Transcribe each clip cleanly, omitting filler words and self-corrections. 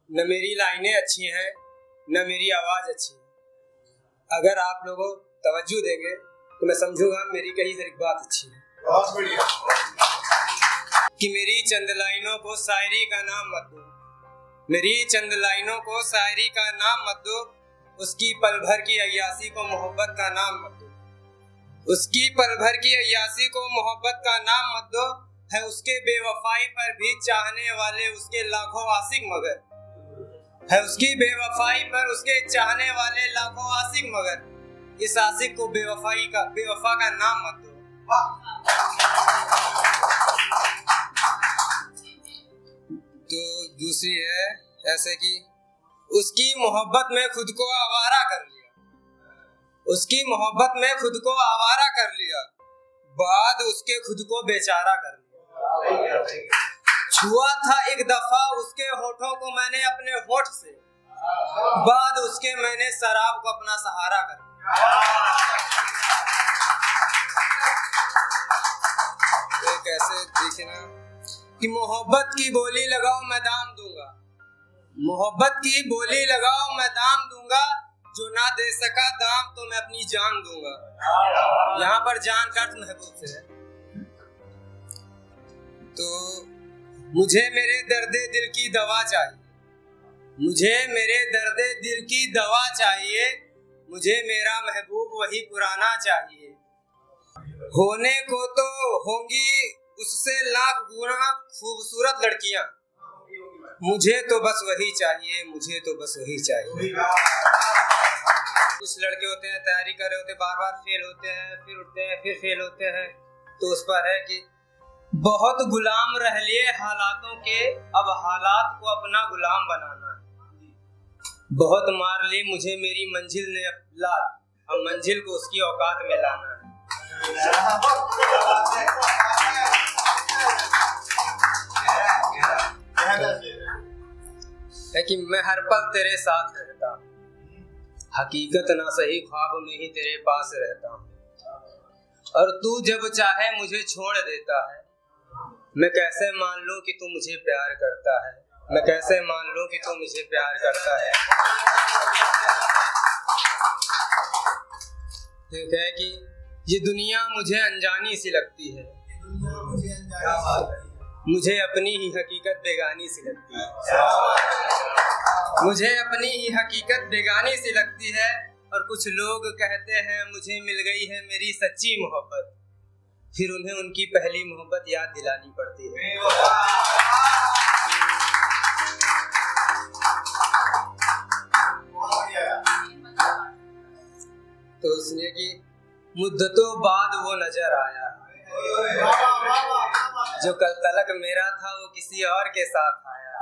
न मेरी लाइनें अच्छी हैं, न मेरी आवाज़ अच्छी है। अगर आप लोगों तवज्जो देंगे तो मैं समझूंगा मेरी कही हर एक बात अच्छी है। बहुत बढ़िया। कि मेरी चंद लाइनों को शायरी का नाम मत दो, मेरी चंद लाइनों को शायरी का नाम मत दो, उसकी पल भर की अय्यासी को मोहब्बत का नाम मत दो, उसकी पल भर की अय्यासी को मोहब्बत का नाम मत दो। है उसके बेवफाई पर भी चाहने वाले उसके लाखों आशिक मगर, है उसकी बेवफाई पर उसके चाहने वाले लाखों आशिक मगर, इस आशिक को बेवफा का नाम मत दो। तो दूसरी है ऐसे कि उसकी मोहब्बत में खुद को आवारा कर लिया, उसकी मोहब्बत में खुद को आवारा कर लिया, बाद उसके खुद को बेचारा कर लिया। छुआ था एक दफा उसके होठों को मैंने अपने होठ से, बाद उसके मैंने शराब को अपना सहारा कर लिया। तो कैसे देखे ना कि मोहब्बत की बोली लगाओ मैं दाम दूंगा, मोहब्बत की बोली लगाओ मैं दाम दूंगा, जो ना दे सका दाम तो मैं अपनी जान दूंगा। यहाँ पर जान का अर्थ महबूब से है। तो मुझे मेरे दर्दे दिल की दवा चाहिए, मुझे मेरे दर्दे दिल की दवा चाहिए, मुझे मेरा महबूब वही पुराना चाहिए। होने को तो होंगी उससे लाख गुना खूबसूरत लड़कियां, मुझे तो बस वही चाहिए, मुझे तो बस वही चाहिए। कुछ लड़के होते हैं तैयारी कर रहे होते, बार बार फेल होते हैं, फिर उठते हैं, फिर फेल होते हैं। तो उस पर है कि बहुत गुलाम रह लिए हालातों के, अब हालात को अपना गुलाम बनाना है। बहुत मार ली मुझे मेरी मंजिल ने लात, अब मंजिल को उसकी औकात में लाना है। है कि मैं हर पल तेरे साथ रहता हूँ, हकीकत ना सही ख्वाब में ही तेरे पास रहता हूँ, और तू जब चाहे मुझे छोड़ देता है। मैं कैसे मान लूं कि तू मुझे प्यार करता है, मैं कैसे मान लूं कि तू मुझे प्यार करता है। तो है कि ये दुनिया मुझे अनजानी सी लगती है, मुझे अपनी ही हकीकत बेगानी सी लगती है, मुझे अपनी ही हकीकत बेगानी सी लगती है। और कुछ लोग कहते हैं मुझे मिल गई है मेरी सच्ची मोहब्बत, फिर उन्हें उनकी पहली मोहब्बत याद दिलानी पड़ती है। तो उसने कि मुद्दतों बाद वो नजर आया, जो कल तलक मेरा था वो किसी और के साथ आया,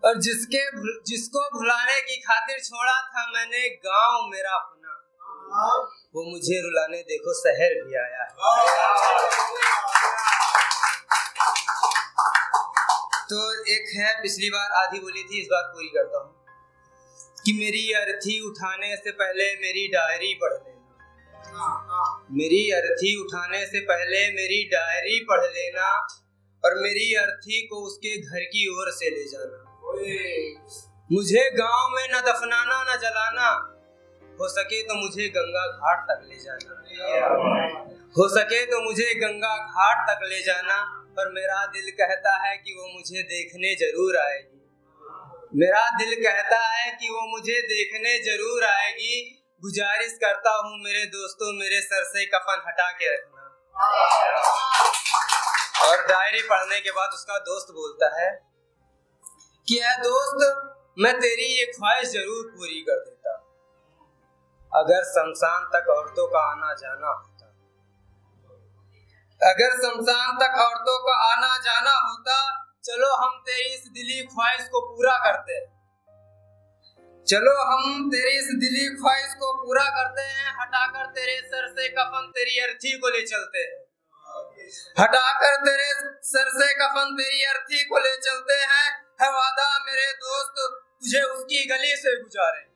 और जिसको भुलाने की खातिर छोड़ा था मैंने गांव मेरा अपना, वो मुझे रुलाने देखो शहर भी आया है। तो एक है पिछली बार आधी बोली थी, इस बार पूरी करता हूँ कि मेरी अर्थी उठाने से पहले मेरी डायरी पढ़ लेना, मेरी अर्थी उठाने से पहले मेरी डायरी पढ़ लेना, और मेरी अर्थी को उसके घर की ओर से ले जाना। मुझे गांव में न दफनाना न जलाना, हो सके तो मुझे गंगा घाट तक ले जाना, हो सके तो मुझे गंगा घाट तक ले जाना। पर मेरा दिल कहता है कि वो मुझे देखने जरूर आएगी, मेरा दिल कहता है कि वो मुझे देखने जरूर आएगी। गुजारिश करता हूँ मेरे दोस्तों मेरे सर से कफन हटा के रखना। और डायरी पढ़ने के बाद उसका दोस्त बोलता है कि ऐ दोस्त मैं तेरी ये ख्वाहिश जरूर पूरी कर देता, अगर शमशान तक औरतों का आना जाना होता, अगर शमशान तक औरतों का आना जाना होता। चलो हम तेरी इस दिली ख्वाहिश को पूरा करते हैं, चलो हम तेरी इस दिली ख्वाहिश को पूरा करते हैं। हटाकर तेरे सर से कफन तेरी अर्थी को ले चलते हैं, हटाकर तेरे सर से कफन तेरी अर्थी को ले चलते हैं। है वादा मेरे दोस्त तुझे उसकी गली से गुजारेंगे,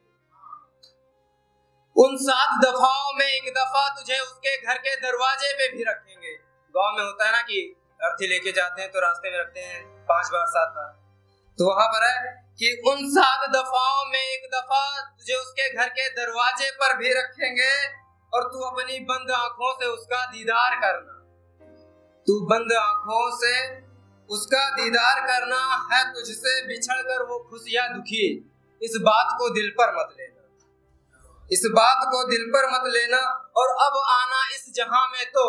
उन 7 दफाओं में एक दफा तुझे उसके घर के दरवाजे पे भी रखेंगे। गांव में होता है ना कि अर्थी लेके जाते हैं तो रास्ते में रखते हैं 5 बार 7 बार, तो वहां पर है कि उन 7 दफाओं में एक दफा तुझे उसके घर के दरवाजे पर भी रखेंगे और तू अपनी बंद आंखों से उसका दीदार करना। तू बंद आंखों से उसका दीदार करना है, तुझसे बिछड़ कर वो खुश या दुखी, इस बात को दिल पर मत लेना, इस बात को दिल पर मत लेना। और अब आना इस जहां में तो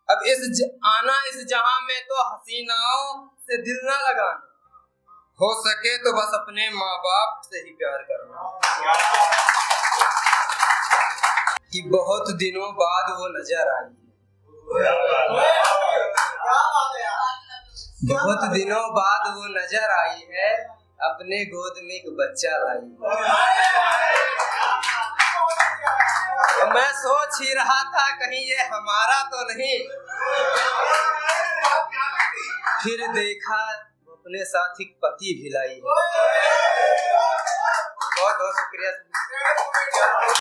आना इस जहां में तो हसीनाओं से दिल ना लगाना, हो सके तो बस अपने माँ बाप से ही प्यार करना। कि बहुत दिनों बाद वो नजर आई, बहुत दिनों बाद वो नजर आई है, अपने गोद में एक बच्चा लाई। मैं सोच ही रहा था कहीं ये हमारा तो नहीं, फिर देखा अपने साथ एक पति भी लाई। बहुत बहुत शुक्रिया।